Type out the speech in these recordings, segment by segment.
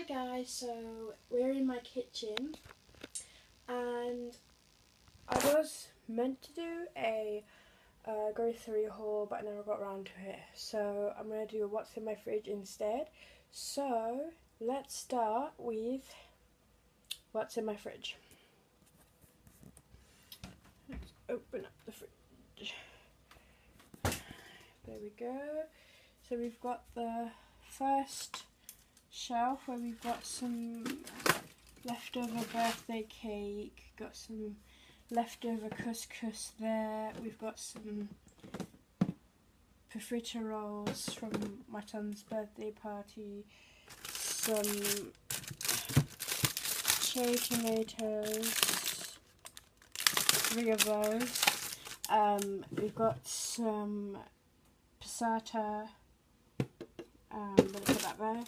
Hi guys, so we're in my kitchen and I was meant to do a grocery haul but I never got around to it, so I'm going to do what's in my fridge instead. So let's start with what's in my fridge. Let's open up the fridge. There we go. So we've got the first shelf where we've got some leftover birthday cake, got some leftover couscous there, we've got some profiteroles from my son's birthday party, some cherry tomatoes, 3 of those, we've got some passata, I'm going to put that there.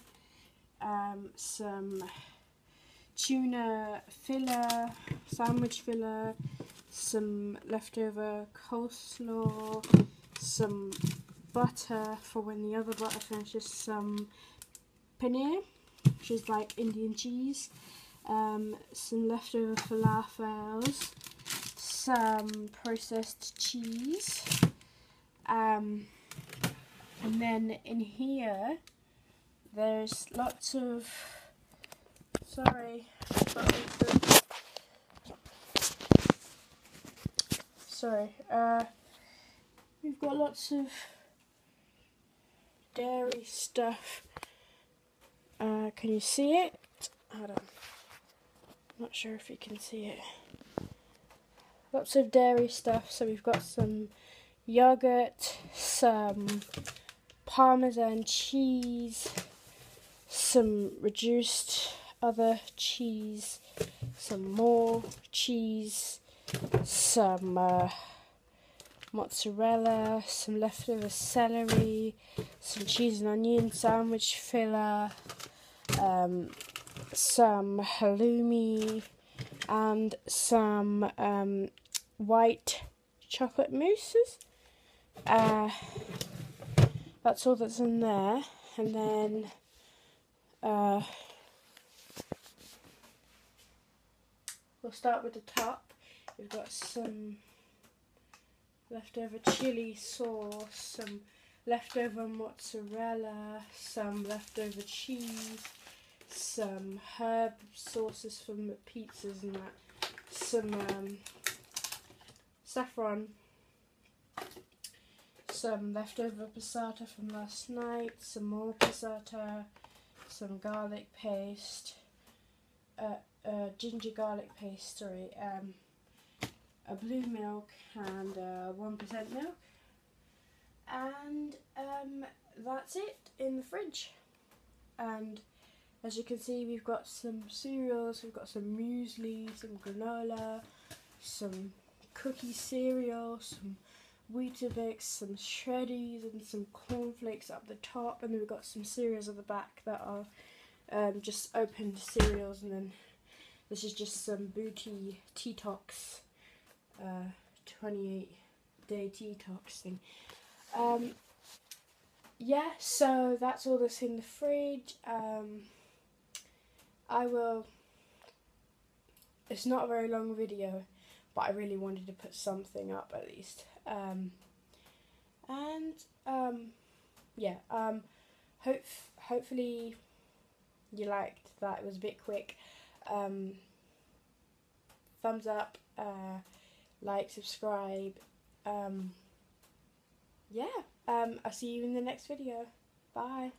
Some tuna filler, sandwich filler, some leftover coleslaw, some butter for when the other butter finishes, some paneer, which is like Indian cheese, some leftover falafels, some processed cheese, and then in here there's lots of, we've got lots of dairy stuff. Can you see it? Hold on. Not sure if you can see it. Lots of dairy stuff. So we've got some yogurt, some Parmesan cheese, some reduced other cheese, some more cheese, some mozzarella, some leftover celery, some cheese and onion sandwich filler, some halloumi, and some white chocolate mousses. That's all that's in there, and then we'll start with the top. We've got some leftover chili sauce, some leftover mozzarella, some leftover cheese, some herb sauces from the pizzas and that, some saffron, some leftover passata from last night, some more passata, some garlic paste, ginger garlic paste, a blue milk and 1% milk, and that's it in the fridge. And as you can see, we've got some cereals, we've got some muesli, some granola, some cookie cereal, some Weetabix, some shreddies and some cornflakes up the top, and then we've got some cereals at the back that are just opened cereals, and then this is just some Booty Detox 28-day detox thing. Yeah, so that's all that's in the fridge. It's not a very long video, but I really wanted to put something up at least. Hopefully you liked that. It was a bit quick. Thumbs up, like, subscribe. I'll see you in the next video. Bye.